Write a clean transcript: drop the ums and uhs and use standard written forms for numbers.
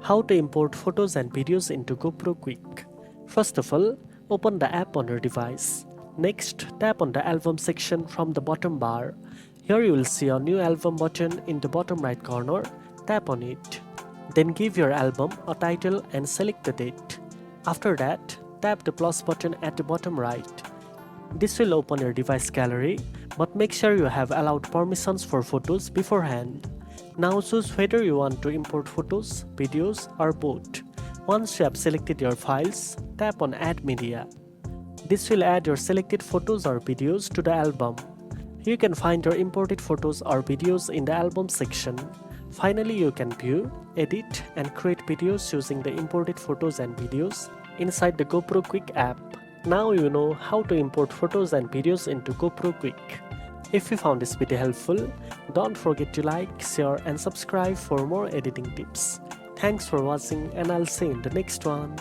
How to import photos and videos into GoPro Quik. First of all, open the app on your device. Next, tap on the album section from the bottom bar. Here you will see a new album button in the bottom right corner. Tap on it. Then give your album a title and select the date. After that, tap the plus button at the bottom right. This will open your device gallery, but make sure you have allowed permissions for photos beforehand. Now choose whether you want to import photos, videos, or both. Once you have selected your files, tap on Add Media. This will add your selected photos or videos to the album. You can find your imported photos or videos in the album section. Finally, you can view, edit, and create videos using the imported photos and videos inside the GoPro Quik app. Now you know how to import photos and videos into GoPro Quik. If you found this video helpful, don't forget to like, share, and subscribe for more editing tips. Thanks for watching, and I'll see you in the next one.